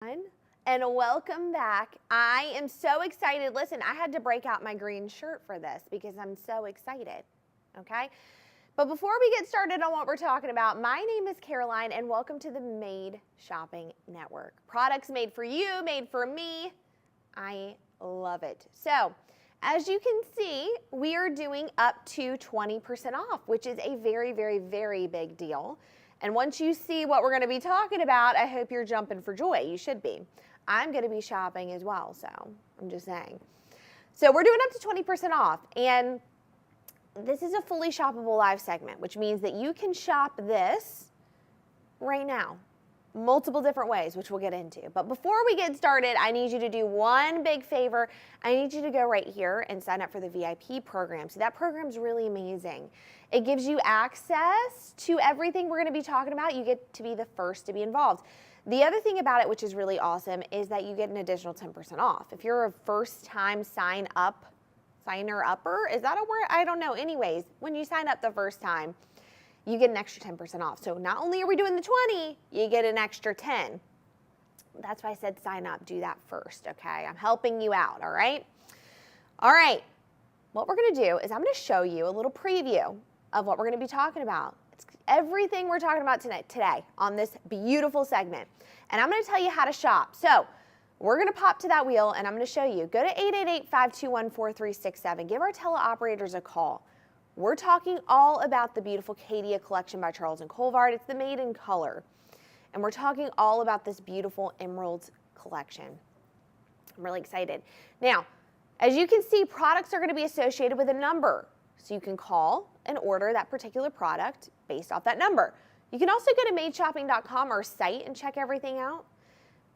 And welcome back. I am so excited. Listen, I had to break out my green shirt for this because I'm so excited, okay? But before we get started on what we're talking about, my name is Caroline and welcome to the Made Shopping Network. Products made for you, made for me. I love it. So, as you can see, we are doing up to 20% off, which is a very, very, very big deal. And once you see what we're going to be talking about, I hope you're jumping for joy. You should be. I'm going to be shopping as well, so I'm just saying. So we're doing up to 20% off, and this is a fully shoppable live segment, which means that you can shop this right now, multiple different ways, which we'll get into. But before we get started, I need you to do one big favor. I need you to go right here and sign up for the VIP program. So that program's really amazing. It gives you access to everything we're going to be talking about. You get to be the first to be involved. The other thing about it, which is really awesome, is that you get an additional 10% off. If you're a first-time signer-upper, is that a word? I don't know. Anyways, when you sign up the first time, you get an extra 10% off. So not only are we doing the 20, you get an extra 10. That's why I said sign up. Do that first, okay? I'm helping you out, all right? All right. What we're going to do is I'm going to show you a little preview of what we're going to be talking about. It's everything we're talking about today on this beautiful segment. And I'm going to tell you how to shop. So we're going to pop to that wheel, and I'm going to show you. Go to 888-521-4367. Give our teleoperators a call. We're talking all about the beautiful Caydia collection by Charles Colvard. It's the Made in Color. And we're talking all about this beautiful emeralds collection. I'm really excited. Now, as you can see, products are going to be associated with a number. So you can call and order that particular product based off that number. You can also go to madeshopping.com, our site, and check everything out.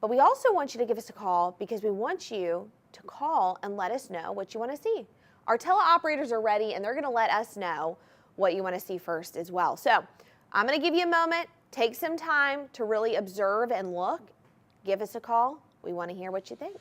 But we also want you to give us a call because we want you to call and let us know what you want to see. Our teleoperators are ready, and they're going to let us know what you want to see first as well. So I'm going to give you a moment. Take some time to really observe and look. Give us a call. We want to hear what you think.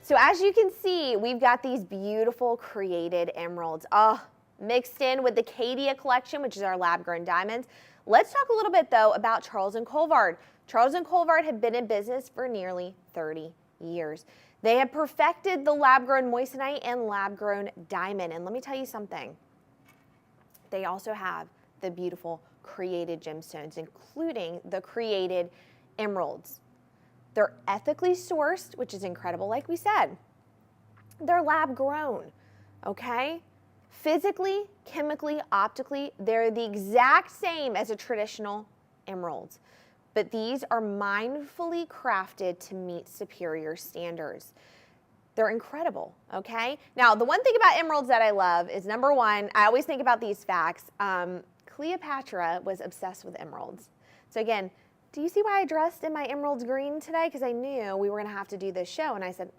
So as you can see, we've got these beautiful created emeralds, mixed in with the Caydia collection, which is our lab-grown diamonds. Let's talk a little bit, though, about Charles Colvard. Charles Colvard had been in business for nearly 30 years. They have perfected the lab-grown moissanite and lab-grown diamond. And let me tell you something. They also have the beautiful created gemstones, including the created emeralds. They're ethically sourced, which is incredible, like we said. They're lab grown, okay? Physically, chemically, optically, they're the exact same as a traditional emerald. But these are mindfully crafted to meet superior standards. They're incredible, okay? Now, the one thing about emeralds that I love is, number one, I always think about these facts. Cleopatra was obsessed with emeralds. So again, do you see why I dressed in my emeralds green today? Because I knew we were gonna have to do this show, and I said,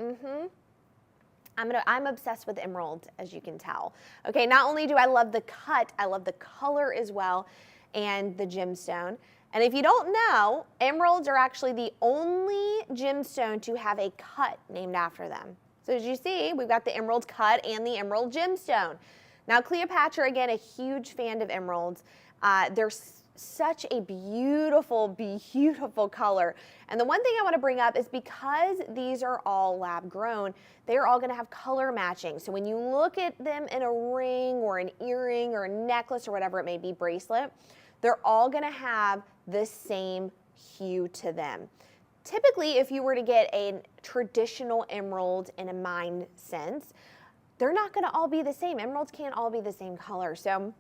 I'm obsessed with emeralds, as you can tell. Okay, not only do I love the cut, I love the color as well, and the gemstone. And if you don't know, emeralds are actually the only gemstone to have a cut named after them. So as you see, we've got the emerald cut and the emerald gemstone. Now, Cleopatra, again, a huge fan of emeralds. They're such a beautiful, beautiful color. And the one thing I want to bring up is because these are all lab grown, they're all going to have color matching. So when you look at them in a ring or an earring or a necklace or whatever it may be, bracelet, they're all going to have the same hue to them. Typically, if you were to get a traditional emerald in a mine sense, they're not going to all be the same. Emeralds can't all be the same color. So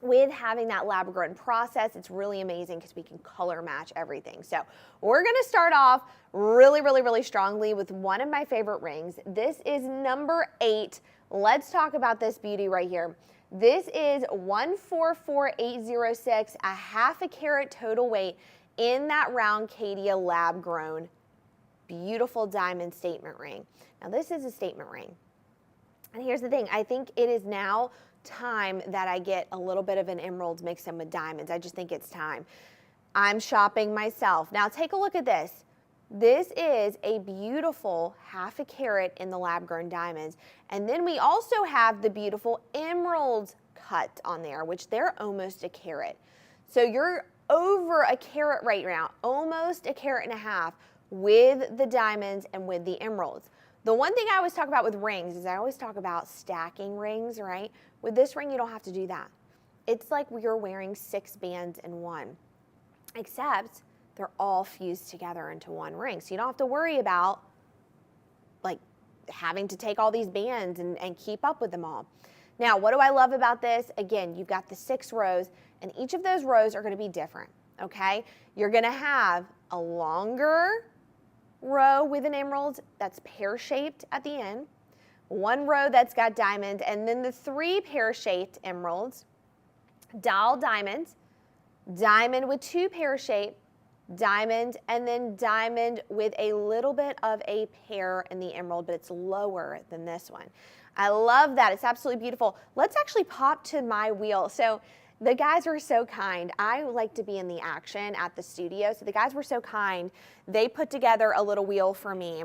with having that lab grown process, it's really amazing because we can color match everything. So we're going to start off really, really, really strongly with one of my favorite rings. This is number 8. Let's talk about this beauty right here. This is 144806, a half a carat total weight in that round Caydia lab grown beautiful diamond statement ring. Now this is a statement ring. And here's the thing, I think it is now time that I get a little bit of an emerald mixed in with diamonds. I just think it's time. I'm shopping myself. Now take a look at this. This is a beautiful half a carat in the lab grown diamonds. And then we also have the beautiful emerald cut on there, which they're almost a carat. So you're over a carat right now, almost a carat and a half with the diamonds and with the emeralds. The one thing I always talk about with rings is I always talk about stacking rings, right? With this ring, you don't have to do that. It's like you're wearing 6 bands in one, except they're all fused together into one ring. So you don't have to worry about like having to take all these bands and keep up with them all. Now, what do I love about this? Again, you've got the 6 rows, and each of those rows are going to be different, okay? You're going to have a longer row with an emerald that's pear-shaped at the end, one row that's got diamond, and then the 3 pear-shaped emeralds, doll diamond, diamond with 2 pear-shaped, diamond, and then diamond with a little bit of a pear in the emerald, but it's lower than this one. I love that. It's absolutely beautiful. Let's actually pop to my wheel. So the guys were so kind. I like to be in the action at the studio. So the guys were so kind. They put together a little wheel for me,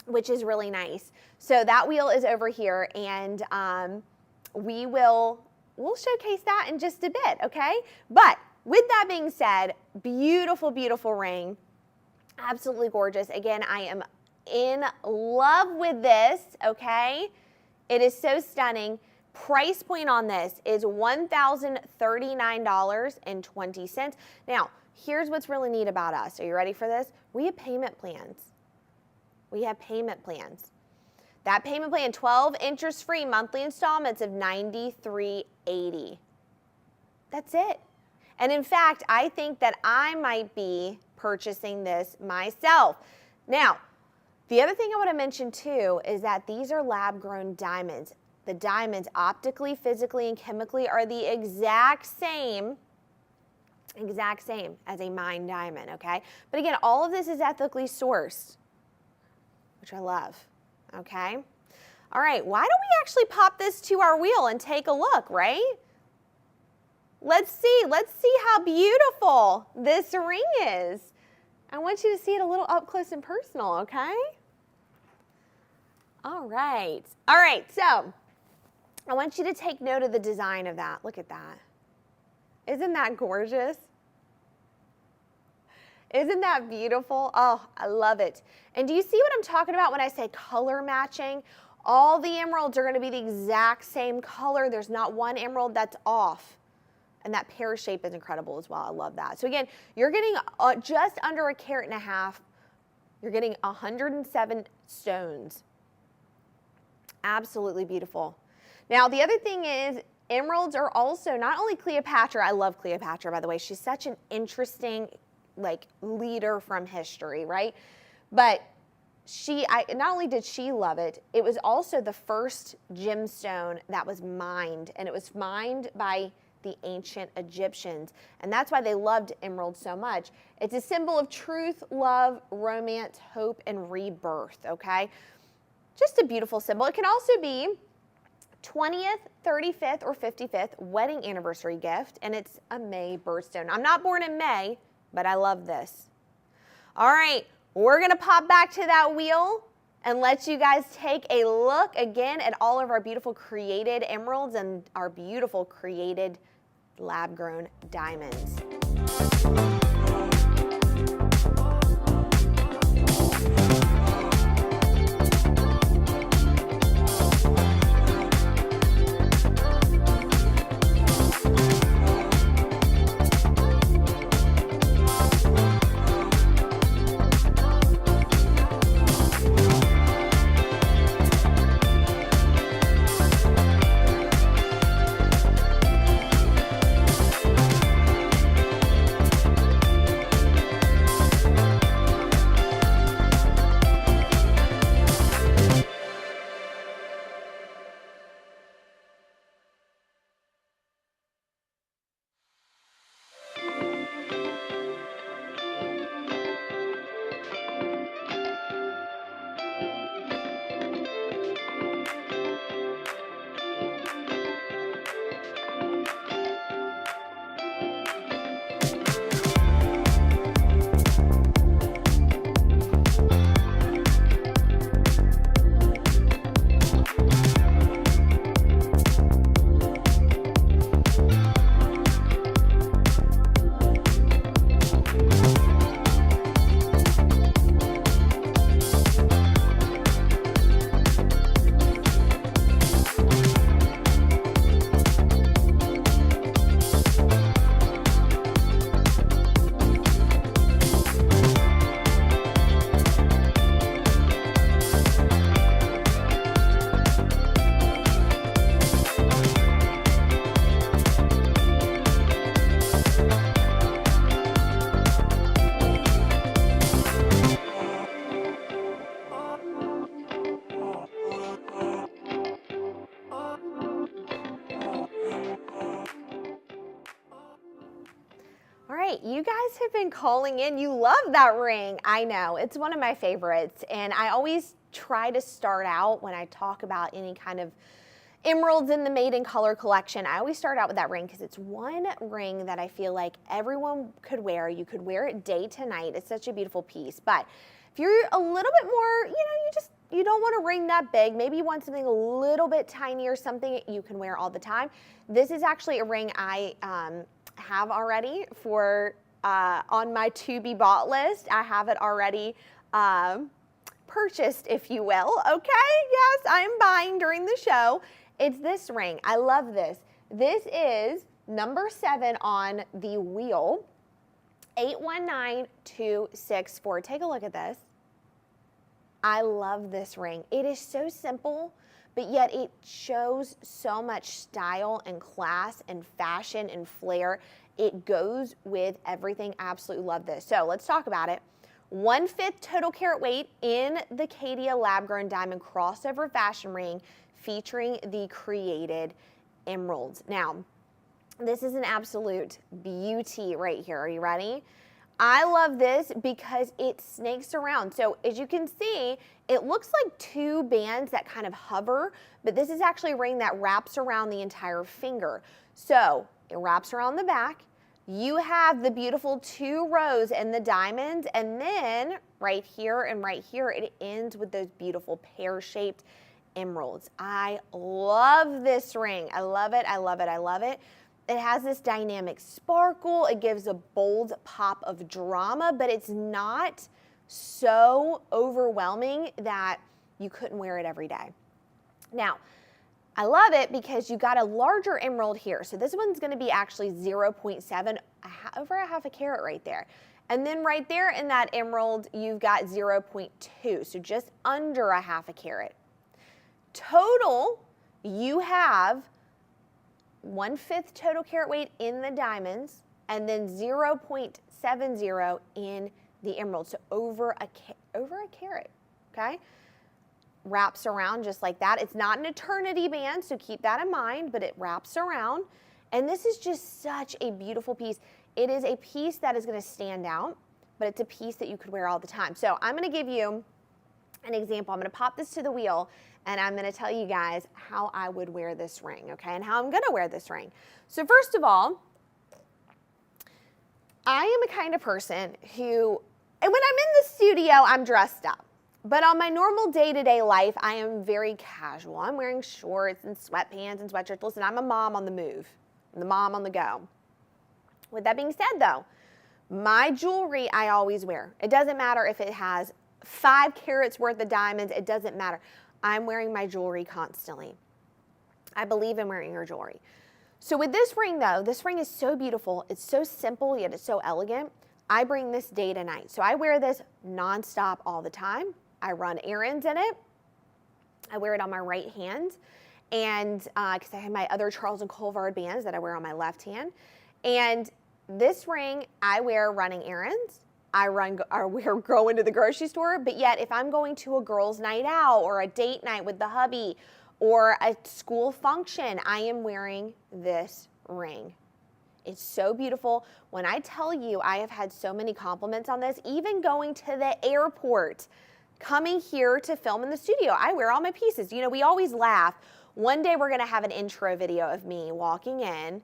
which is really nice. So that wheel is over here, and we'll showcase that in just a bit, okay? But with that being said, beautiful, beautiful ring. Absolutely gorgeous. Again, I am in love with this, okay? It is so stunning. Price point on this is $1,039.20. Now, here's what's really neat about us. Are you ready for this? We have payment plans. We have payment plans. That payment plan, 12 interest-free monthly installments of $93.80. That's it. And in fact, I think that I might be purchasing this myself. Now, the other thing I want to mention too is that these are lab-grown diamonds. The diamonds optically, physically, and chemically are the exact same as a mined diamond, okay? But again, all of this is ethically sourced, which I love, okay? All right, why don't we actually pop this to our wheel and take a look, right? Let's see how beautiful this ring is. I want you to see it a little up close and personal, okay? All right, so I want you to take note of the design of that. Look at that. Isn't that gorgeous? Isn't that beautiful? Oh, I love it. And do you see what I'm talking about when I say color matching? All the emeralds are going to be the exact same color. There's not one emerald that's off. And that pear shape is incredible as well. I love that. So again, you're getting just under a carat and a half. You're getting 107 stones. Absolutely beautiful. Now, the other thing is emeralds are also not only Cleopatra. I love Cleopatra, by the way. She's such an interesting, like, leader from history, right? But not only did she love it, it was also the first gemstone that was mined, and it was mined by the ancient Egyptians, and that's why they loved emeralds so much. It's a symbol of truth, love, romance, hope, and rebirth, okay? Just a beautiful symbol. It can also be 20th, 35th, or 55th wedding anniversary gift, and it's a May birthstone. I'm not born in May, but I love this. All right, we're gonna pop back to that wheel and let you guys take a look again at all of our beautiful created emeralds and our beautiful created lab-grown diamonds. All right, you guys have been calling in. You love that ring. I know, it's one of my favorites. And I always try to start out when I talk about any kind of emeralds in the Made in Color collection. I always start out with that ring because it's one ring that I feel like everyone could wear. You could wear it day to night. It's such a beautiful piece. But if you're a little bit more, you don't want a ring that big. Maybe you want something a little bit tinier, something you can wear all the time. This is actually a ring I have already for on my to be bought list. I have it already purchased, if you will. Okay, yes, I'm buying during the show. It's this ring. I love this. This is number 7 on the wheel, 819264. Take a look at this. I love this ring. It is so simple, but yet it shows so much style and class and fashion and flair. It goes with everything. Absolutely love this. So let's talk about it. 1/5 total carat weight in the Caydia lab-grown diamond crossover fashion ring featuring the created emeralds. Now, this is an absolute beauty right here. Are you ready? I love this because it snakes around. So as you can see, it looks like 2 bands that kind of hover, but this is actually a ring that wraps around the entire finger. So it wraps around the back. You have the beautiful 2 rows and the diamonds, and then right here and right here, it ends with those beautiful pear-shaped emeralds. I love this ring. I love it, I love it, I love it. It has this dynamic sparkle. It gives a bold pop of drama, but it's not so overwhelming that you couldn't wear it every day. Now, I love it because you got a larger emerald here. So this one's gonna be actually 0.7, over a half a carat right there. And then right there in that emerald, you've got 0.2, so just under a half a carat. Total, you have 1/5 total carat weight in the diamonds, and then 0.70 in the emerald, so over a carat. okay? Wraps around just like that. It's not an eternity band, so keep that in mind, but it wraps around. And this is just such a beautiful piece. It is a piece that is gonna stand out, but it's a piece that you could wear all the time. So I'm gonna give you an example. I'm gonna pop this to the wheel and I'm gonna tell you guys how I would wear this ring, okay? And how I'm gonna wear this ring. So first of all, I am a kind of person who, and when I'm in the studio, I'm dressed up. But on my normal day-to-day life, I am very casual. I'm wearing shorts and sweatpants and sweatshirts. Listen, I'm a mom on the move. I'm the mom on the go. With that being said though, my jewelry I always wear. It doesn't matter if it has 5 carats worth of diamonds, it doesn't matter. I'm wearing my jewelry constantly. I believe in wearing your jewelry. So with this ring though, this ring is so beautiful. It's so simple, yet it's so elegant. I bring this day to night. So I wear this nonstop all the time. I run errands in it. I wear it on my right hand. And because I have my other Charles and Colvard bands that I wear on my left hand. And this ring I wear running errands. I wear going to the grocery store, but yet if I'm going to a girls' night out or a date night with the hubby or a school function, I am wearing this ring. It's so beautiful. When I tell you I have had so many compliments on this, even going to the airport, coming here to film in the studio, I wear all my pieces. You know, we always laugh. One day we're gonna have an intro video of me walking in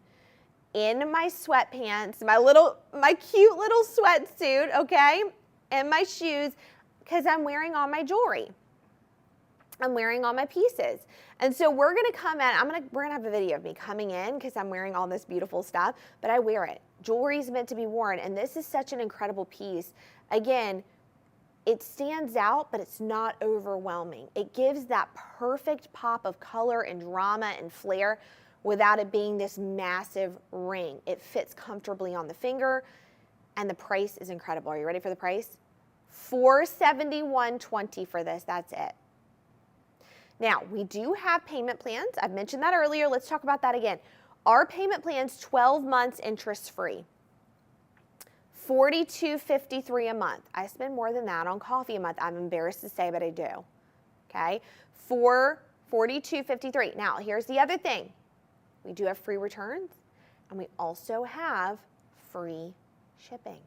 my sweatpants, my cute little sweatsuit, okay, and my shoes, because I'm wearing all my jewelry. I'm wearing all my pieces. And so we're gonna come in, we're gonna have a video of me coming in because I'm wearing all this beautiful stuff, but I wear it. Jewelry is meant to be worn, and this is such an incredible piece. Again, it stands out, but it's not overwhelming. It gives that perfect pop of color and drama and flair without it being this massive ring. It fits comfortably on the finger, and the price is incredible. Are you ready for the price? $471.20 for this, that's it. Now, we do have payment plans. I've mentioned that earlier. Let's talk about that again. Our payment plan's 12 months interest-free. $42.53 a month. I spend more than that on coffee a month. I'm embarrassed to say, but I do. Okay? For $42.53. Now, here's the other thing. We do have free returns, and we also have free shipping.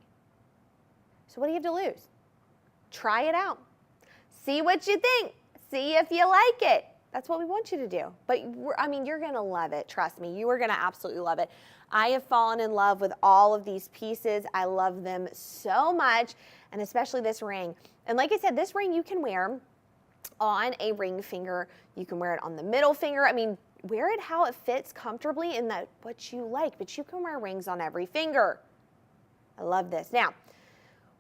So what do you have to lose? Try it out. See what you think. See if you like it. That's what we want you to do. But I mean, you're gonna love it. Trust me, you are gonna absolutely love it. I have fallen in love with all of these pieces. I love them so much, and especially this ring. And like I said, this ring you can wear on a ring finger. You can wear it on the middle finger. I mean, wear it how it fits comfortably and what you like, but you can wear rings on every finger. I love this. Now,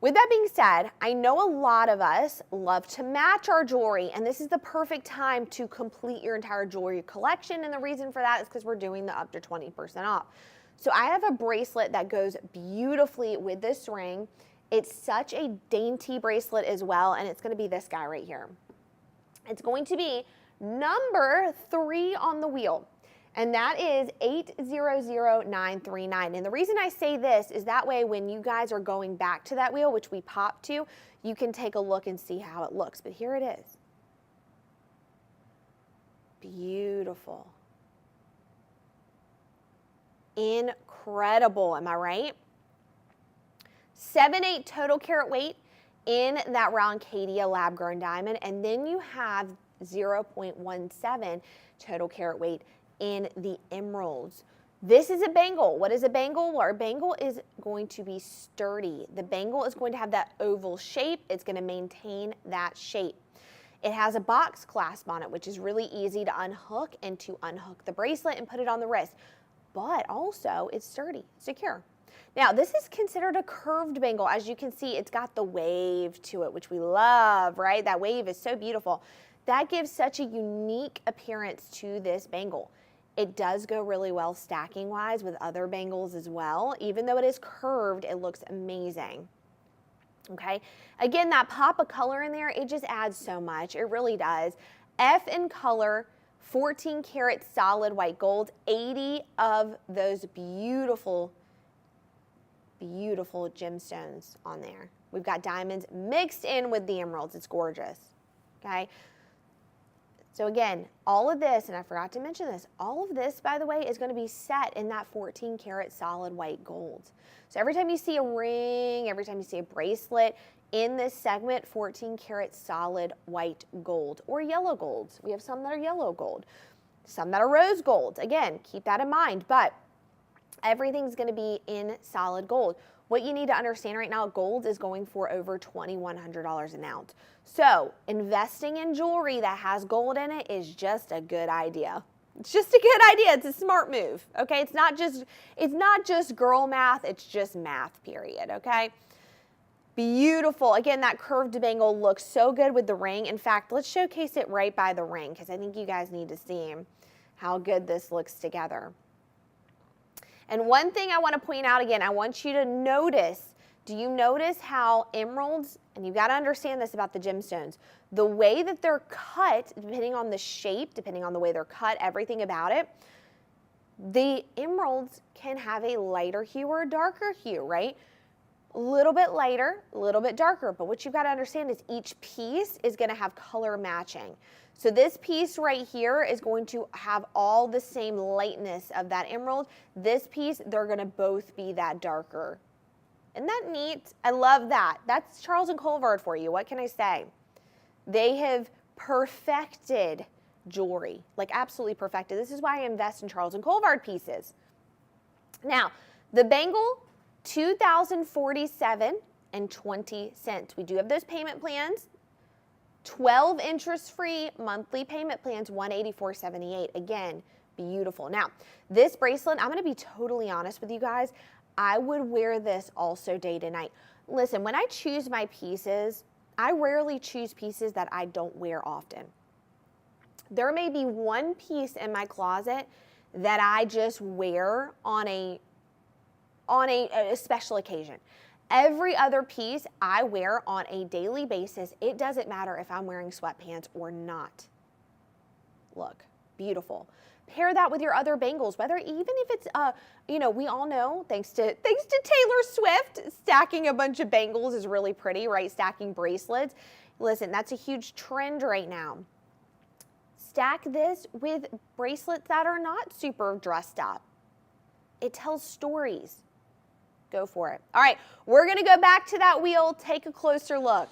with that being said, I know a lot of us love to match our jewelry, and this is the perfect time to complete your entire jewelry collection, and the reason for that is because we're doing the up to 20% off. So I have a bracelet that goes beautifully with this ring. It's such a dainty bracelet as well, and it's gonna be this guy right here. It's going to be number 3 on the wheel, and that is 800939. And the reason I say this is that way when you guys are going back to that wheel, which we popped to, you can take a look and see how it looks. But here it is. Beautiful. Incredible, am I right? 7/8 total carat weight in that round Caydia lab-grown diamond, and then you have 0.17 total carat weight in the emeralds. This is a bangle. What is a bangle? Well, our bangle is going to be sturdy. The bangle is going to have that oval shape. It's going to maintain that shape. It has a box clasp on it, which is really easy to unhook and to unhook the bracelet and put it on the wrist. But also, it's sturdy, secure. Now, this is considered a curved bangle. As you can see, it's got the wave to it, which we love, right? That wave is so beautiful. That gives such a unique appearance to this bangle. It does go really well stacking wise with other bangles as well. Even though it is curved, it looks amazing. Okay, again, that pop of color in there, it just adds so much. It really does. F in color, 14 karat solid white gold, 80 of those beautiful, beautiful gemstones on there. We've got diamonds mixed in with the emeralds. It's gorgeous. okay? So again, all of this, and I forgot to mention this, all of this, by the way, is going to be set in that 14 karat solid white gold. So every time you see a ring, every time you see a bracelet in this segment, 14 karat solid white gold or yellow gold. We have some that are yellow gold, some that are rose gold. Again, keep that in mind, but everything's going to be in solid gold. What you need to understand right now, gold is going for over $2,100 an ounce. So investing in jewelry that has gold in it is just a good idea. It's just a good idea. It's a smart move. Okay. It's not just girl math. It's just math, period. Okay. Beautiful. Again, that curved bangle looks so good with the ring. In fact, let's showcase it right by the ring because I think you guys need to see how good this looks together. And one thing I want to point out again, I want you to notice, do you notice how emeralds, and you've got to understand this about the gemstones, the way that they're cut, depending on the shape, depending on the way they're cut, everything about it, the emeralds can have a lighter hue or a darker hue, right? A little bit lighter, a little bit darker, but what you've got to understand is each piece is going to have color matching. So this piece right here is going to have all the same lightness of that emerald. This piece, they're going to both be that darker. Isn't that neat? I love that. That's Charles and Colvard for you. What can I say? They have perfected jewelry, like absolutely perfected. This is why I invest in Charles and Colvard pieces. Now, the bangle, $2,047.20. We do have those payment plans. 12 interest-free monthly payment plans, $184.78. Again, beautiful. Now, this bracelet, I'm going to be totally honest with you guys. I would wear this also day to night. Listen, when I choose my pieces, I rarely choose pieces that I don't wear often. There may be one piece in my closet that I just wear on a special occasion. Every other piece I wear on a daily basis. It doesn't matter if I'm wearing sweatpants or not. Look, beautiful. Pair that with your other bangles, whether even if it's, we all know, thanks to Taylor Swift, stacking a bunch of bangles is really pretty, right? Stacking bracelets. Listen, that's a huge trend right now. Stack this with bracelets that are not super dressed up. It tells stories. Go for it. All right, we're going to go back to that wheel, take a closer look.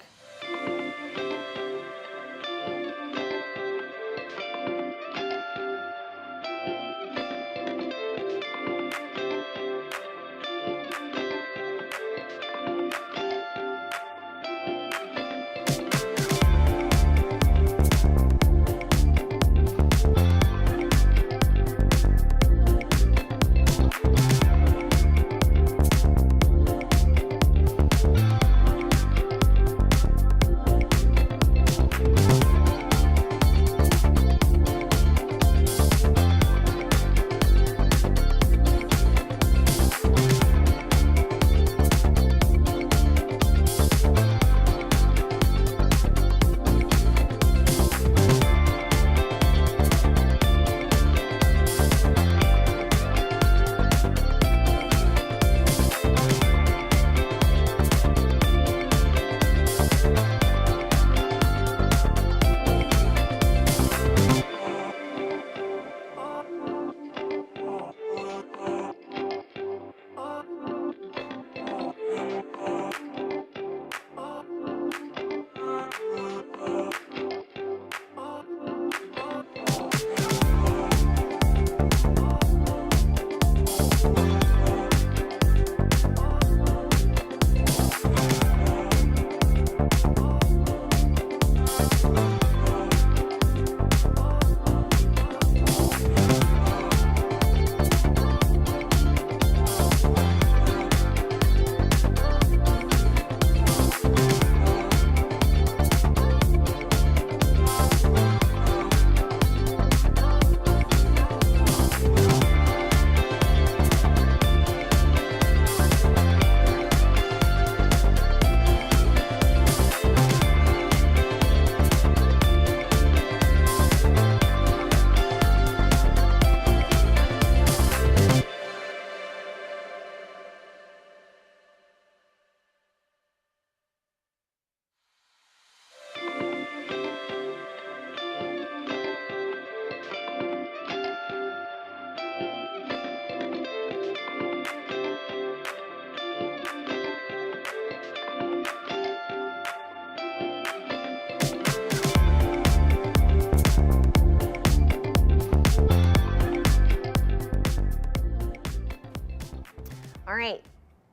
All right.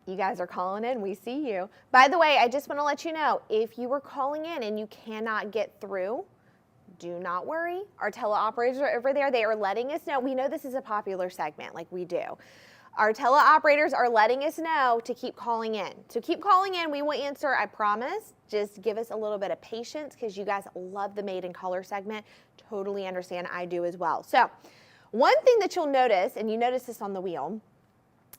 You guys are calling in. We see you. By the way, I just want to let you know, if you were calling in and you cannot get through, do not worry. Our teleoperators are over there. They are letting us know. We know this is a popular segment, like we do. Our teleoperators are letting us know to keep calling in. So keep calling in. We will answer, I promise. Just give us a little bit of patience because you guys love the Made in Color segment. Totally understand. I do as well. So one thing that you'll notice, and you notice this on the wheel,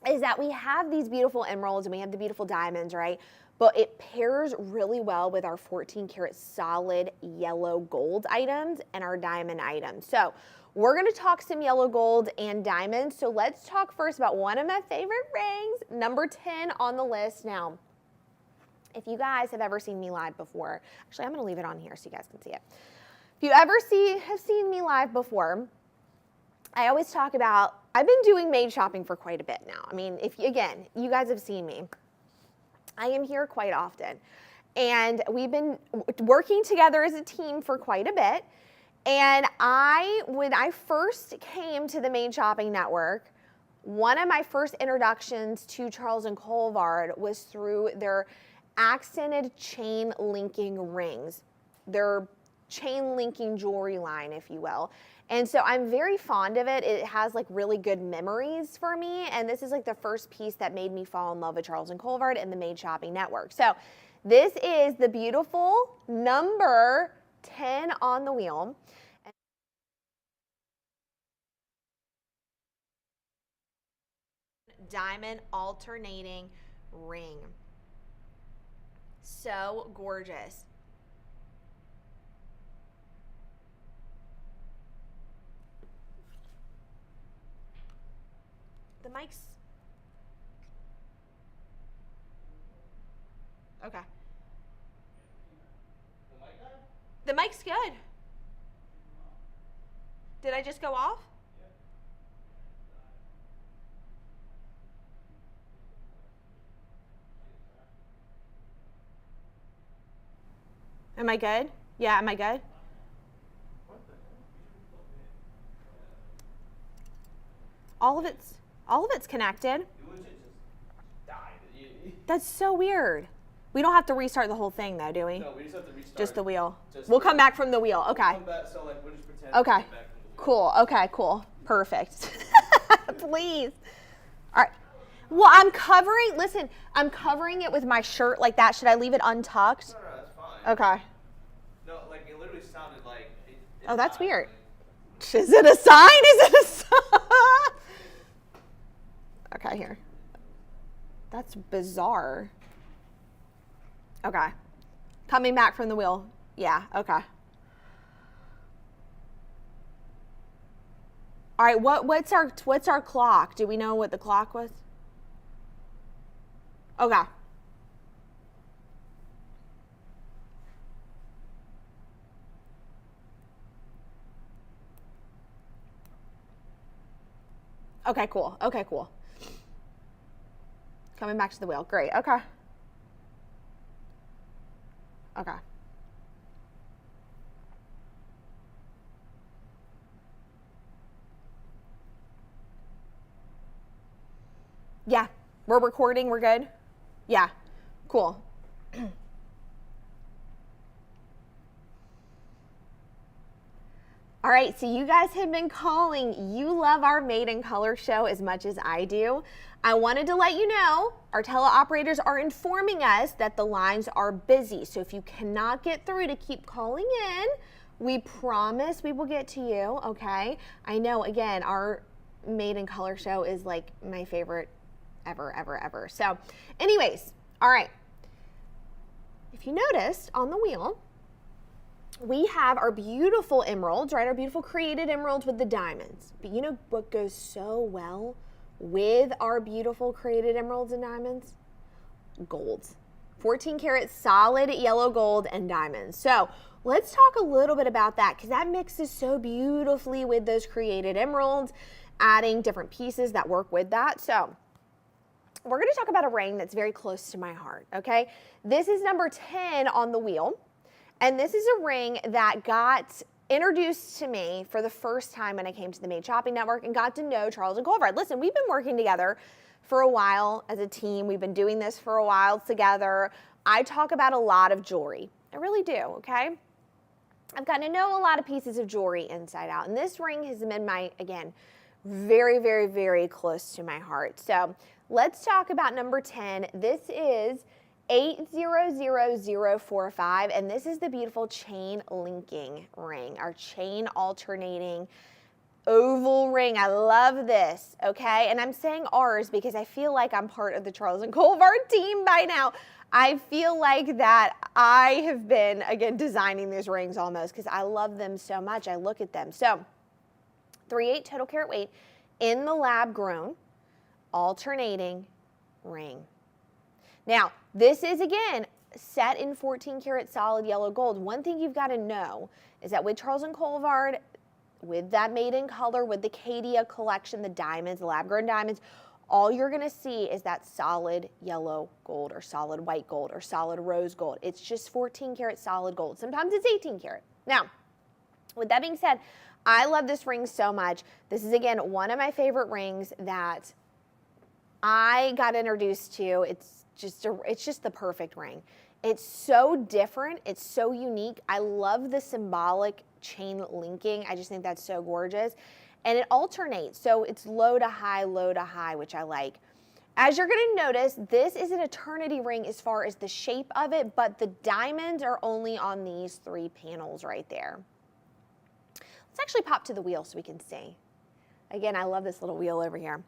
is that we have these beautiful emeralds and we have the beautiful diamonds, right? But it pairs really well with our 14 karat solid yellow gold items and our diamond items. So we're gonna talk some yellow gold and diamonds. So let's talk first about one of my favorite rings, number 10 on the list. Now, if you guys have ever seen me live before, actually I'm gonna leave it on here so you guys can see it. If you ever have seen me live before, I always talk about, I've been doing maid shopping for quite a bit now. I mean, again, you guys have seen me. I am here quite often. And we've been working together as a team for quite a bit. And when I first came to the Maid Shopping Network, one of my first introductions to Charles and Colvard was through their accented chain linking rings, their chain linking jewelry line, if you will. And so I'm very fond of it. It has like really good memories for me. And this is like the first piece that made me fall in love with Charles and Colvard and the Maid Shopping Network. So this is the beautiful number 10 on the wheel. Diamond alternating ring. So gorgeous. The mic's okay. The mic's good. Did I just go off? Am I good? Yeah, am I good? All of it's connected. That's so weird. We don't have to restart the whole thing though, do we? No, we just have to restart. Just the wheel. We'll come back from the wheel. Okay. We'll come back, so like we'll just pretend okay. We'll come back from the wheel. Cool. Okay, cool. Perfect. Please. All right. Well, I'm covering it with my shirt like that. Should I leave it untucked? No, that's fine. Okay. No, like it literally sounded like Oh, that's weird. Is it a sign? Is it a sign? Okay, here. That's bizarre. Okay. Coming back from the wheel. Yeah, okay. All right, what's our clock? Do we know what the clock was? Okay. Okay, cool. Okay, cool. Coming back to the wheel. Great. Okay. Okay. Yeah, we're recording. We're good? Yeah, cool. All right, so you guys have been calling. You love our Made in Color show as much as I do. I wanted to let you know our teleoperators are informing us that the lines are busy. So if you cannot get through, to keep calling in. We promise we will get to you, okay? I know, again, our Made in Color show is like my favorite ever, ever, ever. So anyways, all right. If you noticed on the wheel, we have our beautiful emeralds, right? Our beautiful created emeralds with the diamonds. But you know what goes so well with our beautiful created emeralds and diamonds? Golds. 14 karat solid yellow gold and diamonds. So let's talk a little bit about that because that mixes so beautifully with those created emeralds, adding different pieces that work with that. So we're going to talk about a ring that's very close to my heart, okay? This is number 10 on the wheel. And this is a ring that got introduced to me for the first time when I came to the Made Shopping Network and got to know Charles and Colvard. Listen, we've been working together for a while as a team. We've been doing this for a while together. I talk about a lot of jewelry. I really do, okay? I've gotten to know a lot of pieces of jewelry inside out. And this ring has been again, very, very, very close to my heart. So let's talk about number 10. This is 800045, and this is the beautiful chain linking ring, our chain alternating oval ring. I love this, okay? And I'm saying ours because I feel like I'm part of the Charles and Colvard team by now. I feel like that I have been, again, designing these rings almost because I love them so much. I look at them. So 3/8 total carat weight in the lab grown alternating ring. Now, this is, again, set in 14 karat solid yellow gold. One thing you've got to know is that with Charles and Colvard, with that made in color, with the Caydia collection, the diamonds, the lab-grown diamonds, all you're going to see is that solid yellow gold or solid white gold or solid rose gold. It's just 14 karat solid gold. Sometimes it's 18 karat. Now, with that being said, I love this ring so much. This is, again, one of my favorite rings that I got introduced to. It's just the perfect ring. It's so different. It's so unique. I love the symbolic chain linking. I just think that's so gorgeous. And it alternates. So it's low to high, which I like. As you're going to notice, this is an eternity ring as far as the shape of it, but the diamonds are only on these 3 panels right there. Let's actually pop to the wheel so we can see. Again, I love this little wheel over here.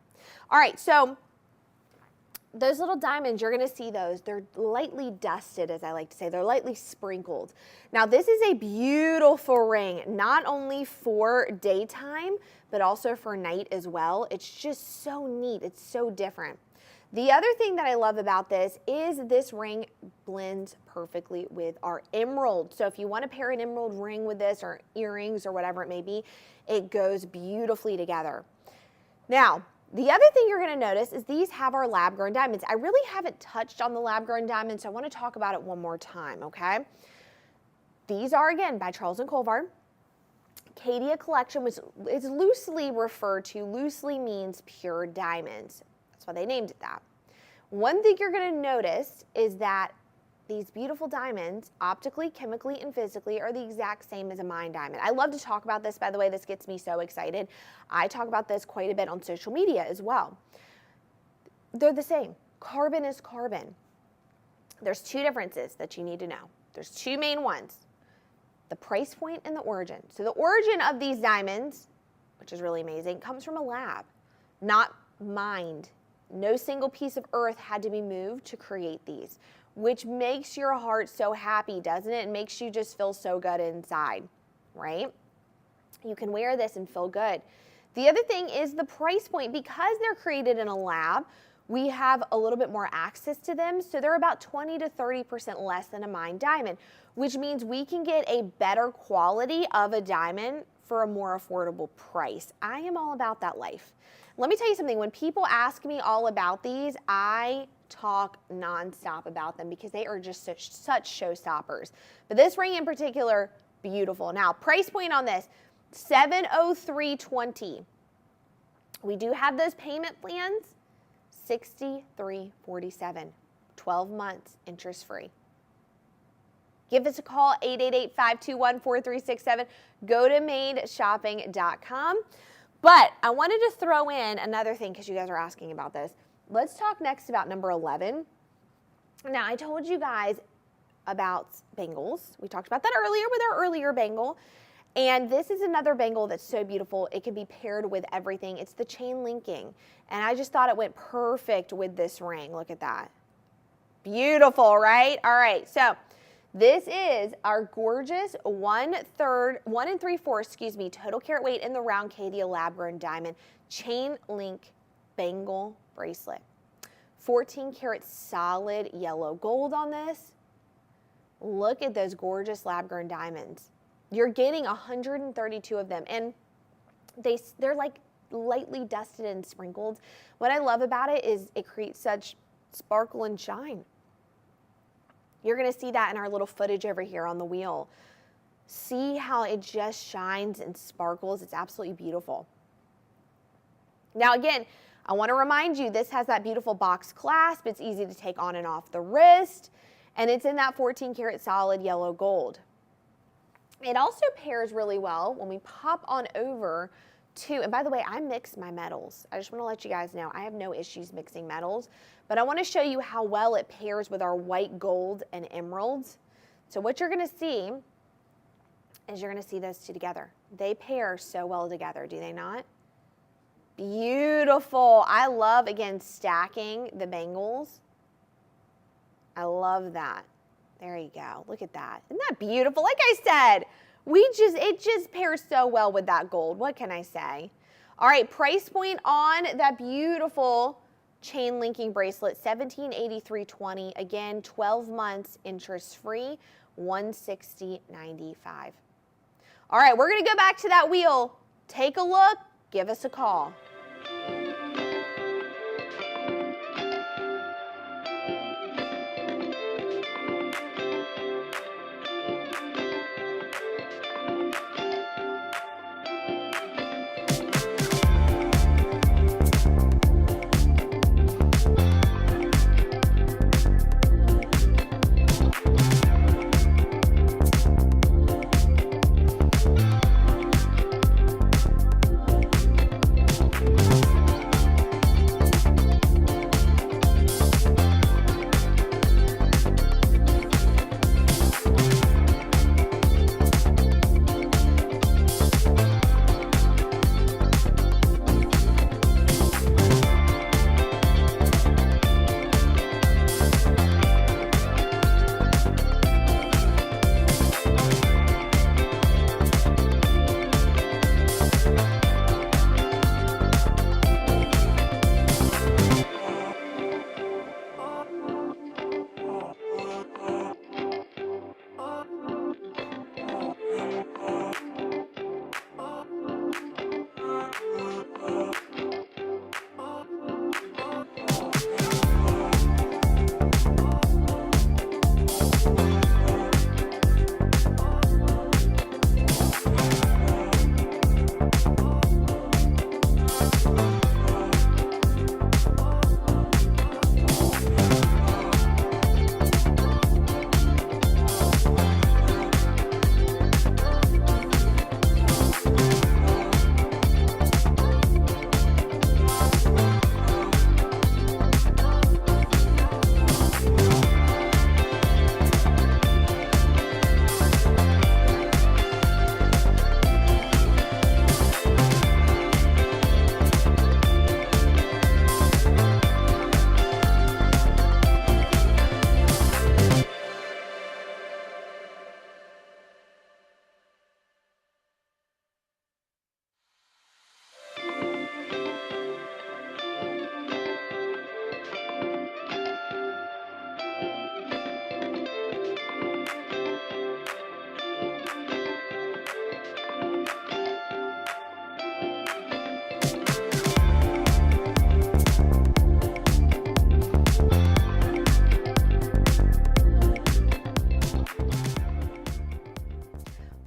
All right, so those little diamonds, you're going to see those. They're lightly dusted, as I like to say. They're lightly sprinkled. Now, this is a beautiful ring, not only for daytime, but also for night as well. It's just so neat. It's so different. The other thing that I love about this is this ring blends perfectly with our emerald. So if you want to pair an emerald ring with this or earrings or whatever it may be, it goes beautifully together. Now, the other thing you're going to notice is these have our lab-grown diamonds. I really haven't touched on the lab-grown diamonds, so I want to talk about it one more time, okay? These are, again, by Charles and Colvard. Caydia collection, which is loosely referred to, loosely means pure diamonds. That's why they named it that. One thing you're going to notice is that these beautiful diamonds, optically, chemically, and physically, are the exact same as a mine diamond. I love to talk about this, by the way. This gets me so excited. I talk about this quite a bit on social media as well. They're the same. Carbon is carbon. There's 2 differences that you need to know. There's 2 main ones. The price point and the origin. So the origin of these diamonds, which is really amazing, comes from a lab, not mined. No single piece of earth had to be moved to create these, which makes your heart so happy, doesn't it? It makes you just feel so good inside, right? You can wear this and feel good. The other thing is the price point. Because they're created in a lab, we have a little bit more access to them. So they're about 20 to 30% less than a mined diamond, which means we can get a better quality of a diamond for a more affordable price. I am all about that life. Let me tell you something. When people ask me all about these, I talk nonstop about them because they are just such showstoppers. But this ring in particular, beautiful. Now, price point on this, $703.20. We do have those payment plans, $63.47, 12 months interest free. Give us a call, 888-521-4367. Go to madeshopping.com. But I wanted to throw in another thing because you guys are asking about this. Let's talk next about number 11. Now, I told you guys about bangles. We talked about that earlier with our earlier bangle. And this is another bangle that's so beautiful. It can be paired with everything. It's the chain linking. And I just thought it went perfect with this ring. Look at that. Beautiful, right? All right, so this is our gorgeous 1 3/4, total carat weight in the round Caydia lab-grown diamond chain link bangle bracelet. 14 karat solid yellow gold on this. Look at those lab-grown diamonds. You're getting 132 of them, and they're like lightly dusted and sprinkled. What I love about it is it creates such sparkle and shine. You're going to see that in our little footage over here on the wheel. See how it just shines and sparkles. It's absolutely beautiful. Now again, I want to remind you, this has that beautiful box clasp. It's easy to take on and off the wrist, and it's in that 14 karat solid yellow gold. It also pairs really well when we pop on over to, and by the way, I mix my metals. I just want to let you guys know, I have no issues mixing metals, but I want to show you how well it pairs with our white gold and emeralds. So what you're going to see is you're going to see those two together. They pair so well together, do they not? Beautiful. I love, again, stacking the bangles. I love that. There you go. Look at that. Isn't that beautiful? Like I said, it just pairs so well with that gold. What can I say? All right, price point on that beautiful chain linking bracelet, $1783.20. Again, 12 months interest free, $160.95. All right, we're going to go back to that wheel. Take a look. Give us a call.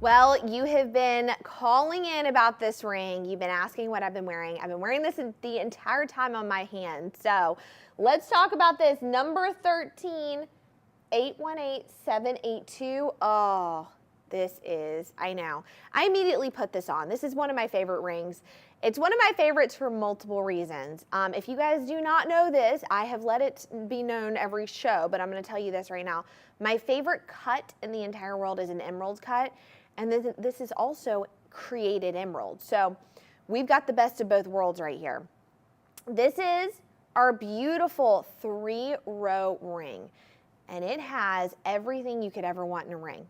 Well, you have been calling in about this ring. You've been asking what I've been wearing. I've been wearing this the entire time on my hand. So let's talk about this. Number 13, 818782. Oh, this is, I know. I immediately put this on. This is one of my favorite rings. It's one of my favorites for multiple reasons. If you guys do not know this, I have let it be known every show, but I'm going to tell you this right now. My favorite cut in the entire world is an emerald cut. And this is also created emerald. So we've got the best of both worlds right here. This is our beautiful 3-row ring. And it has everything you could ever want in a ring.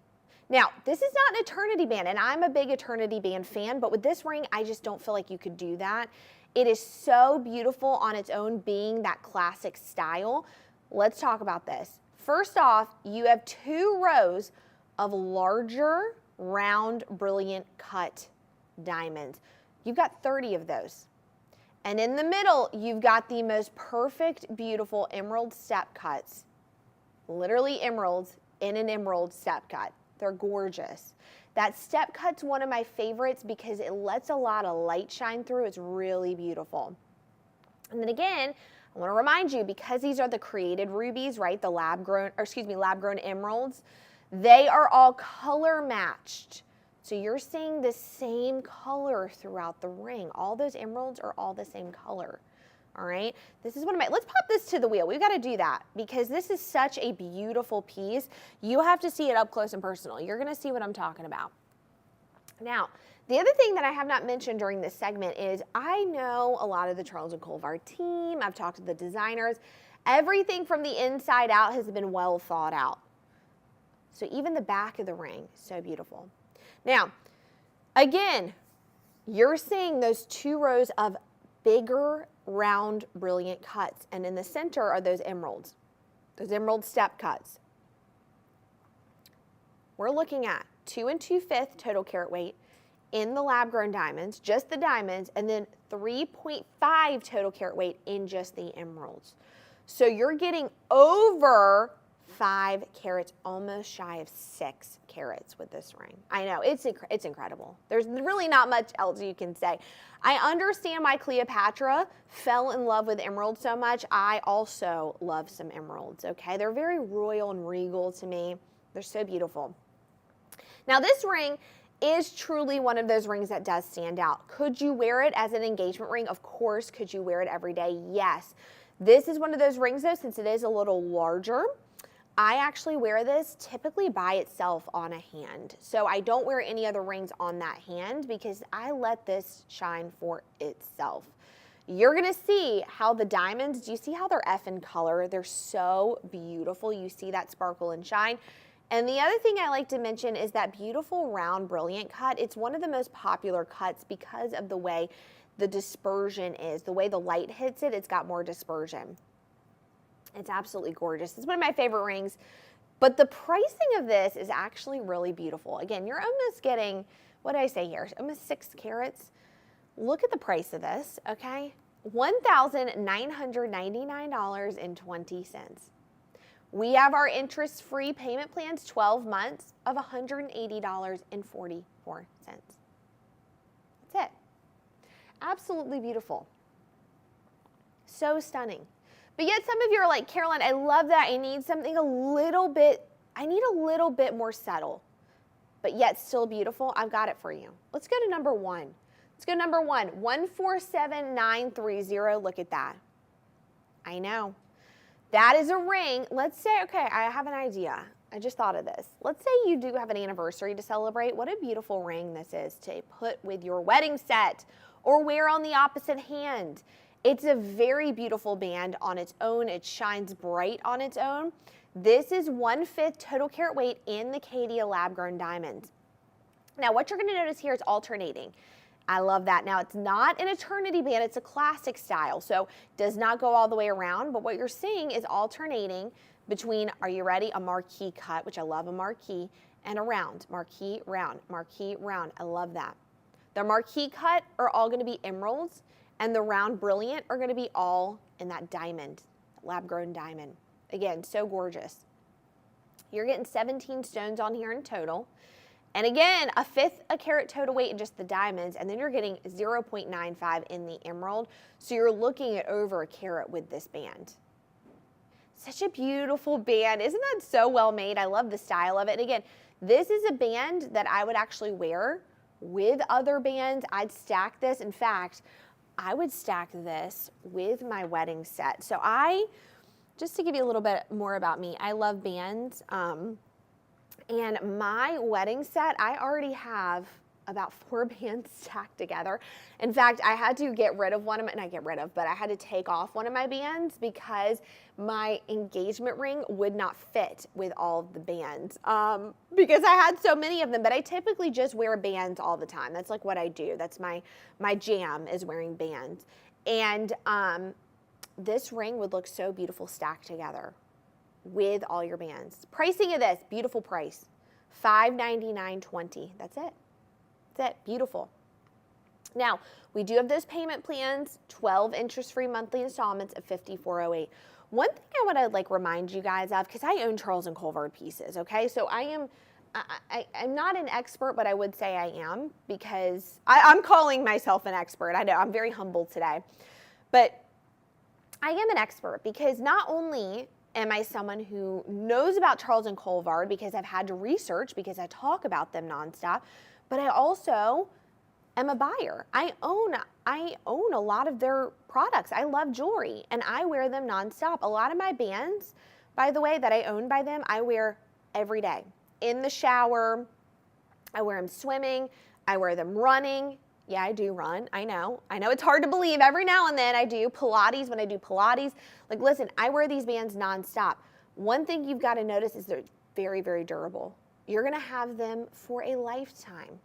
Now, this is not an eternity band, and I'm a big eternity band fan, but with this ring, I just don't feel like you could do that. It is so beautiful on its own, being that classic style. Let's talk about this. First off, you have 2 rows of larger, round, brilliant cut diamonds. You've got 30 of those. And in the middle, you've got the most perfect, beautiful emerald step cuts. Literally emeralds in an emerald step cut. They're gorgeous. That step cut's one of my favorites because it lets a lot of light shine through. It's really beautiful. And then again, I want to remind you, because these are the created rubies, right? The lab-grown emeralds, they are all color matched. So you're seeing the same color throughout the ring. All those emeralds are all the same color. All right, this is one of my, let's pop this to the wheel. We've got to do that because this is such a beautiful piece. You have to see it up close and personal. You're going to see what I'm talking about. Now, the other thing that I have not mentioned during this segment is I know a lot of the Charles & Colvard team. I've talked to the designers. Everything from the inside out has been well thought out. So even the back of the ring, so beautiful. Now, again, you're seeing those 2 rows of bigger, round, brilliant cuts. And in the center are those emerald step cuts. We're looking at 2 2/5 total carat weight in the lab-grown diamonds, just the diamonds, and then 3.5 total carat weight in just the emeralds. So you're getting over 5 carats, almost shy of 6 carats with this ring. I know, it's incredible. There's really not much else you can say. I understand why Cleopatra fell in love with emeralds so much. I also love some emeralds, okay? They're very royal and regal to me. They're so beautiful. Now this ring is truly one of those rings that does stand out. Could you wear it as an engagement ring? Of course. Could you wear it every day? Yes. This is one of those rings though, since it is a little larger. I actually wear this typically by itself on a hand. So I don't wear any other rings on that hand because I let this shine for itself. You're gonna see how the diamonds, do you see how they're F in color? They're so beautiful. You see that sparkle and shine. And the other thing I like to mention is that beautiful round brilliant cut. It's one of the most popular cuts because of the way the dispersion is. The way the light hits it, it's got more dispersion. It's absolutely gorgeous. It's one of my favorite rings. But the pricing of this is actually really beautiful. Again, you're almost getting, what did I say here? Almost 6 carats. Look at the price of this, okay? $1,999.20. We have our interest-free payment plans, 12 months of $180.44. That's it. Absolutely beautiful. So stunning. But yet some of you are like, Caroline, I love that. I need something a little bit more subtle, but yet still beautiful. I've got it for you. Let's go to number 1. Let's go number 1, 147930. Look at that. I know. That is a ring. Let's say, okay, I have an idea. I just thought of this. Let's say you do have an anniversary to celebrate. What a beautiful ring this is to put with your wedding set or wear on the opposite hand. It's a very beautiful band on its own. It shines bright on its own. This is 1/5 total carat weight in the Caydia lab-grown diamonds. Now, what you're going to notice here is alternating. I love that. Now, it's not an eternity band. It's a classic style, so does not go all the way around. But what you're seeing is alternating between, are you ready, a marquee cut, which I love a marquee, and a round, marquee, round, marquee, round. I love that. The marquee cut are all going to be emeralds, and the round brilliant are going to be all in that diamond, lab-grown diamond. Again, so gorgeous. You're getting 17 stones on here in total. And again, 1/5 a carat total weight in just the diamonds, and then you're getting 0.95 in the emerald. So you're looking at over a carat with this band. Such a beautiful band. Isn't that so well made? I love the style of it. And again, this is a band that I would actually wear with other bands. I'd stack this. In fact, I would stack this with my wedding set. So just to give you a little bit more about me, I love bands. And my wedding set, I already have about 4 bands stacked together. In fact, I had to get rid of one of my, not get rid of, but I had to take off one of my bands because my engagement ring would not fit with all of the bands because I had so many of them. But I typically just wear bands all the time. That's like what I do. That's my jam, is wearing bands. And this ring would look so beautiful stacked together with all your bands. Pricing of this, beautiful price, $599.20. That's it. That's it. Beautiful. Now, we do have those payment plans, 12 interest-free monthly installments of $54.08. One thing I want to remind you guys of, because I own Charles & Colvard pieces, okay? So I am I'm not an expert, but I would say I am, because I'm calling myself an expert. I know I'm very humble today, but I am an expert because not only am I someone who knows about Charles and Colvard because I've had to research, because I talk about them nonstop, but I also am a buyer. I own a lot of their products. I love jewelry and I wear them nonstop. A lot of my bands, by the way, that I own by them, I wear every day. In the shower, I wear them swimming, I wear them running. Yeah, I do run. I know it's hard to believe. Every now and then I do Pilates. When I do Pilates, like, listen, I wear these bands nonstop. One thing you've got to notice is they're very, very durable. You're going to have them for a lifetime.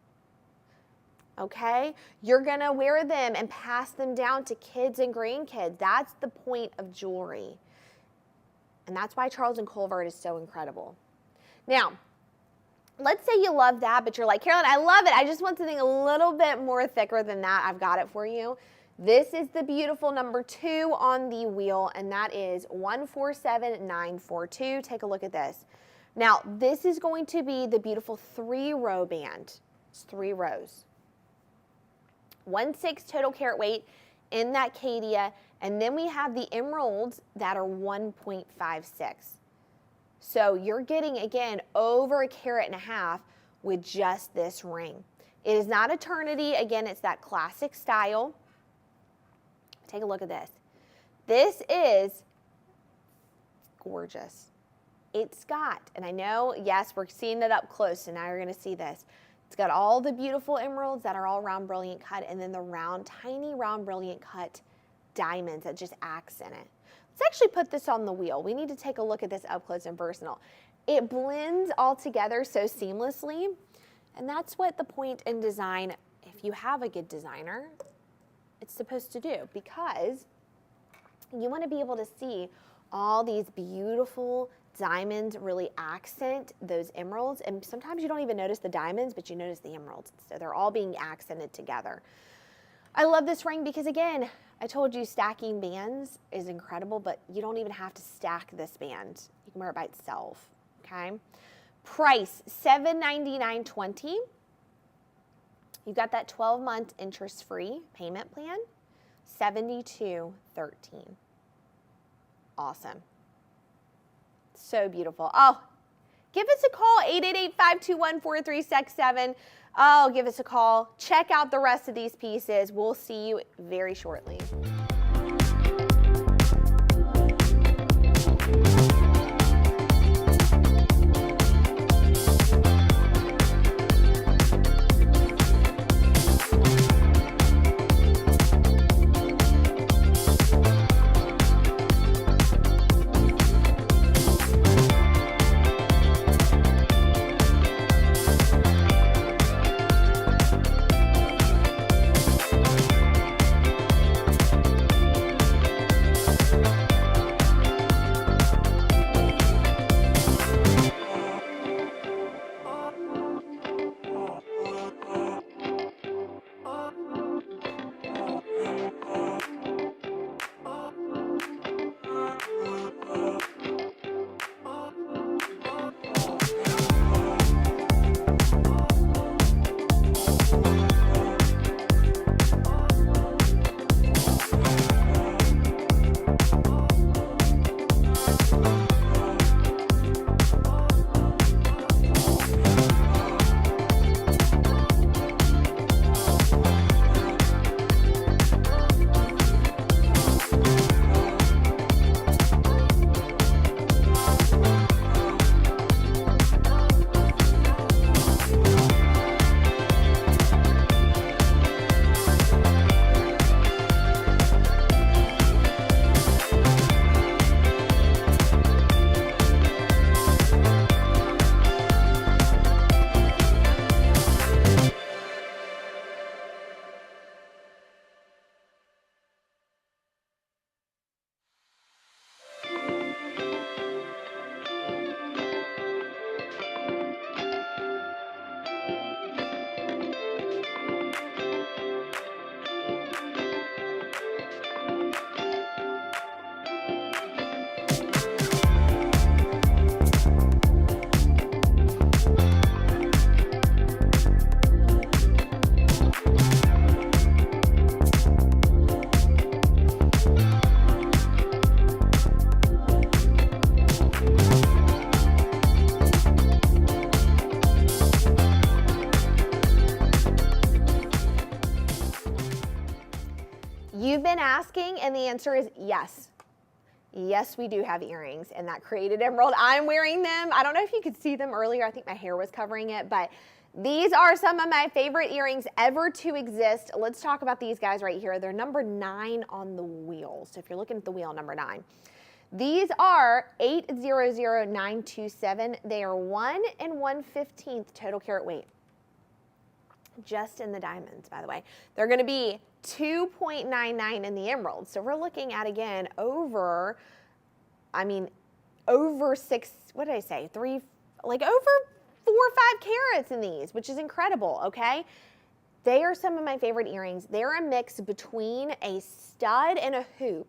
Okay? You're going to wear them and pass them down to kids and grandkids. That's the point of jewelry. And that's why Charles and Colvard is so incredible. Now, let's say you love that, but you're like, Carolyn, I love it. I just want something a little bit more thicker than that. I've got it for you. This is the beautiful number 2 on the wheel, and that is 147942. Take a look at this. Now, this is going to be the beautiful 3-row band. It's 3 rows. 1/6 total carat weight in that Caydia, and then we have the emeralds that are 1.56. So you're getting, again, over 1.5 carats with just this ring. It is not eternity. Again, it's that classic style. Take a look at this. This is gorgeous. It's got, and I know, yes, we're seeing it up close, so now you're going to see this. It's got all the beautiful emeralds that are all round brilliant cut, and then the round, tiny round brilliant cut diamonds that just accent it. Let's actually put this on the wheel. We need to take a look at this up close and personal. It blends all together so seamlessly, and that's what the point in design, if you have a good designer, it's supposed to do, because you want to be able to see all these beautiful diamonds really accent those emeralds, and sometimes you don't even notice the diamonds, but you notice the emeralds. So they're all being accented together. I love this ring because, again, I told you stacking bands is incredible, but you don't even have to stack this band. You can wear it by itself, okay? Price, $799.20. You've got that 12-month interest-free payment plan, $72.13. Awesome. So beautiful. Oh, give us a call, 888-521-4367. Oh, give us a call. Check out the rest of these pieces. We'll see you very shortly. asking, and the answer is yes. Yes, we do have earrings in that created emerald. I'm wearing them. I don't know if you could see them earlier. I think my hair was covering it, but these are some of my favorite earrings ever to exist. Let's talk about these guys right here. They're number 9 on the wheel. So if you're looking at the wheel, number 9. These are 800927. They are 1 1/15 total carat weight. Just in the diamonds, by the way. They're going to be 2.99 in the emerald. So we're looking at, again, over 6, what did I say? 3, like over 4 or 5 carats in these, which is incredible, okay? They are some of my favorite earrings. They're a mix between a stud and a hoop,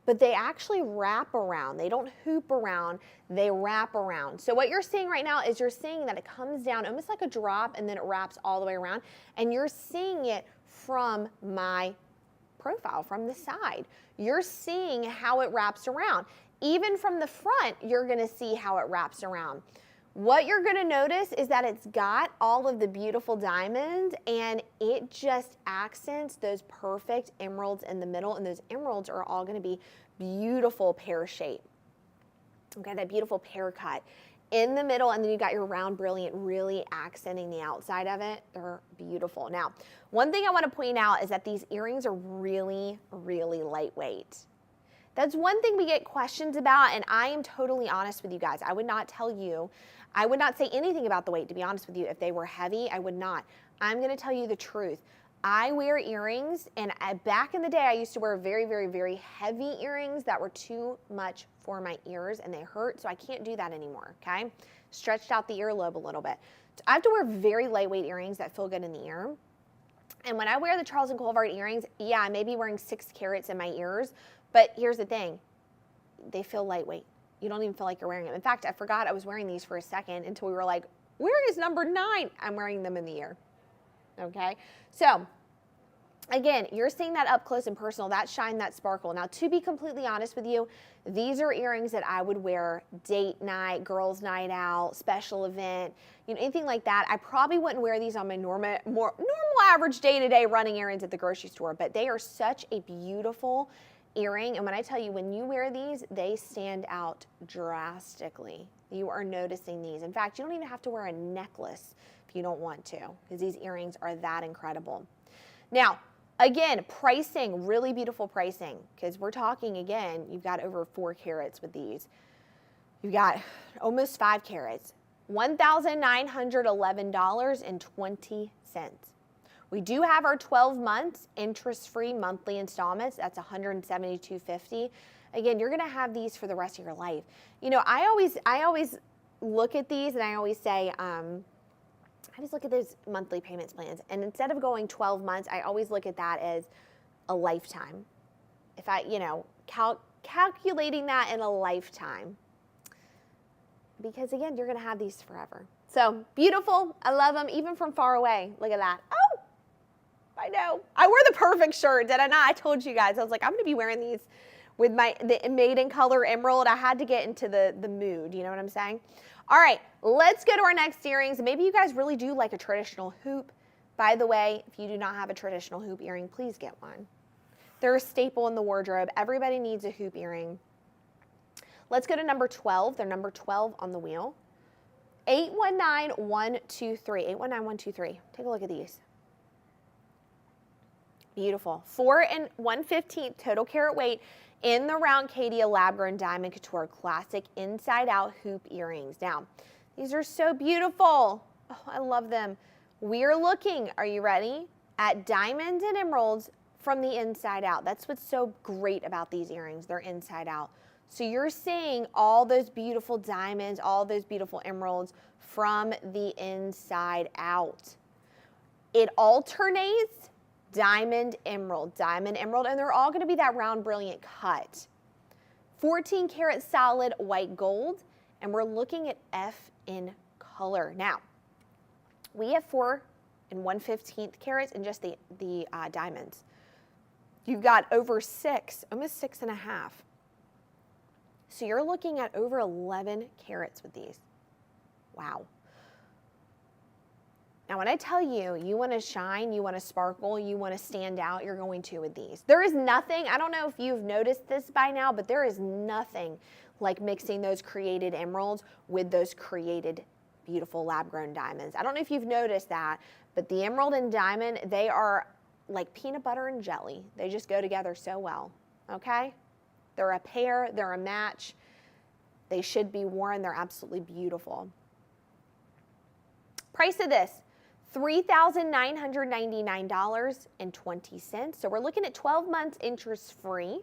but they actually wrap around. They don't hoop around, they wrap around. So what you're seeing right now is you're seeing that it comes down almost like a drop and then it wraps all the way around. And you're seeing it from my profile, from the side. You're seeing how it wraps around. Even from the front, you're gonna see how it wraps around. What you're gonna notice is that it's got all of the beautiful diamonds and it just accents those perfect emeralds in the middle, and those emeralds are all gonna be beautiful pear shape. Okay, that beautiful pear cut in the middle, and then you got your round brilliant really accenting the outside of it. They're beautiful. Now, one thing I wanna point out is that these earrings are really, really lightweight. That's one thing we get questions about, and I am totally honest with you guys. I would not say anything about the weight, to be honest with you. If they were heavy, I would not. I'm gonna tell you the truth. I wear earrings, and back in the day, I used to wear very, very, very heavy earrings that were too much for my ears, and they hurt, so I can't do that anymore, okay? Stretched out the earlobe a little bit. So I have to wear very lightweight earrings that feel good in the ear. And when I wear the Charles Colvard earrings, yeah, I may be wearing 6 carats in my ears, but here's the thing, they feel lightweight. You don't even feel like you're wearing them. In fact, I forgot I was wearing these for a second until we were like, where is number 9? I'm wearing them in the ear, okay? So, again, you're seeing that up close and personal, that shine, that sparkle. Now, to be completely honest with you, these are earrings that I would wear date night, girls' night out, special event, anything like that. I probably wouldn't wear these on my normal average day-to-day running errands at the grocery store, but they are such a beautiful earring, and when I tell you, when you wear these, they stand out drastically. You are noticing these. In fact, you don't even have to wear a necklace if you don't want to, because these earrings are that incredible. Now, again, pricing, really beautiful pricing, because we're talking, again, you've got over 4 carats with these. You've got almost 5 carats, $1,911.20. We do have our 12 months interest-free monthly installments. That's $172.50. Again, you're gonna have these for the rest of your life. I always look at these and I always say, I always look at those monthly payments plans. And instead of going 12 months, I always look at that as a lifetime. If I, calculating that in a lifetime. Because again, you're gonna have these forever. So beautiful, I love them, even from far away. Look at that. Oh! I know. I wore the perfect shirt, did I not? I told you guys. I was like, I'm going to be wearing these with the maiden color emerald. I had to get into the mood. You know what I'm saying? All right, let's go to our next earrings. Maybe you guys really do like a traditional hoop. By the way, if you do not have a traditional hoop earring, please get one. They're a staple in the wardrobe. Everybody needs a hoop earring. Let's go to number 12. They're number 12 on the wheel. 819123. 819123. Take a look at these. Beautiful. 4 1/15 total carat weight in the round Caydia lab-grown diamond couture classic inside-out hoop earrings. Now, these are so beautiful. Oh, I love them. We're looking, are you ready, at diamonds and emeralds from the inside out. That's what's so great about these earrings. They're inside out. So you're seeing all those beautiful diamonds, all those beautiful emeralds from the inside out. It alternates diamond, emerald, and they're all going to be that round, brilliant cut. 14 karat solid white gold, and we're looking at F in color. Now, we have 4 1/15 carats in just the diamonds. You've got over 6, almost 6.5. So you're looking at over 11 carats with these. Wow. Now, when I tell you, you want to shine, you want to sparkle, you want to stand out, you're going to with these. There is nothing, I don't know if you've noticed this by now, but there is nothing like mixing those created emeralds with those created beautiful lab-grown diamonds. I don't know if you've noticed that, but the emerald and diamond, they are like peanut butter and jelly. They just go together so well, okay? They're a pair, they're a match. They should be worn, they're absolutely beautiful. Price of this, $3,999.20. So we're looking at 12 months interest-free.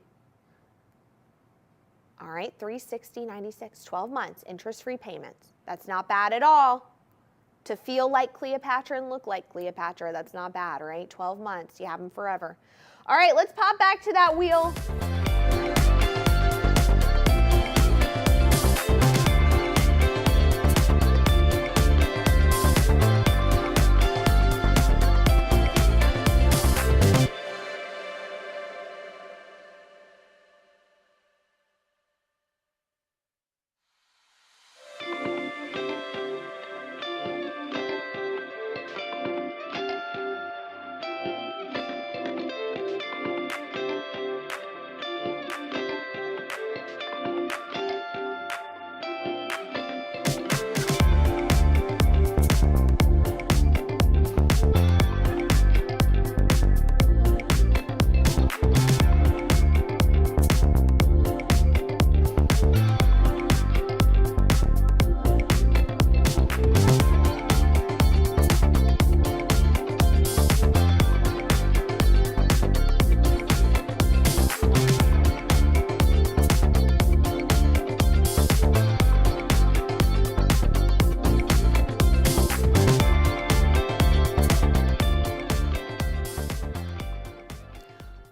All right, $360.96, 12 months interest-free payments. That's not bad at all. To feel like Cleopatra and look like Cleopatra, that's not bad, right? 12 months, you have them forever. All right, let's pop back to that wheel.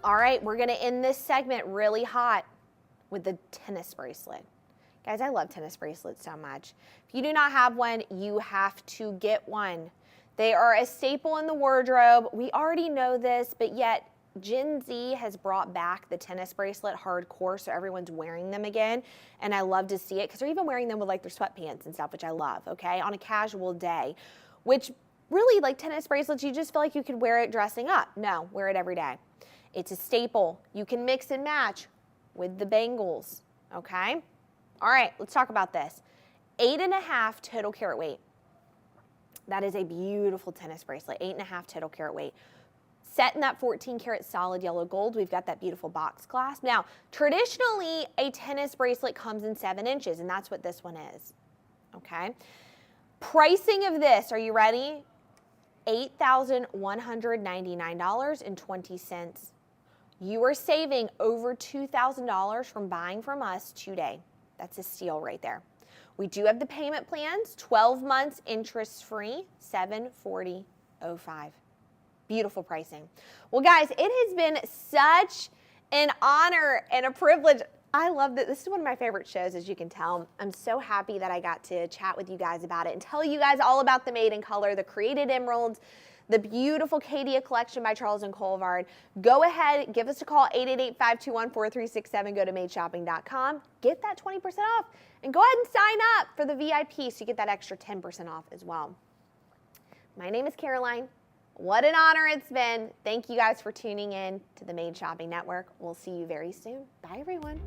All right, we're gonna end this segment really hot with the tennis bracelet. Guys, I love tennis bracelets so much. If you do not have one, you have to get one. They are a staple in the wardrobe. We already know this, but yet Gen Z has brought back the tennis bracelet hardcore, so everyone's wearing them again, and I love to see it because they're even wearing them with like their sweatpants and stuff, which I love, okay, on a casual day, which really, like tennis bracelets, you just feel like you could wear it dressing up. No, wear it every day. It's a staple. You can mix and match with the bangles, okay? All right, let's talk about this. 8.5 total carat weight. That is a beautiful tennis bracelet, 8.5 total carat weight. Set in that 14 karat solid yellow gold. We've got that beautiful box clasp. Now, traditionally, a tennis bracelet comes in 7 inches, and that's what this one is, okay? Pricing of this, are you ready? $8,199.20. You are saving over $2,000 from buying from us today. That's a steal right there. We do have the payment plans, 12 months interest-free, $740.05. Beautiful pricing. Well, guys, it has been such an honor and a privilege. I love that. This is one of my favorite shows, as you can tell. I'm so happy that I got to chat with you guys about it and tell you guys all about the Made in Color, the created emeralds, the beautiful Caydia collection by Charles and Colvard. Go ahead, give us a call, 888-521-4367. Go to madeshopping.com. Get that 20% off, and go ahead and sign up for the VIP so you get that extra 10% off as well. My name is Caroline. What an honor it's been. Thank you guys for tuning in to the Made Shopping Network. We'll see you very soon. Bye, everyone.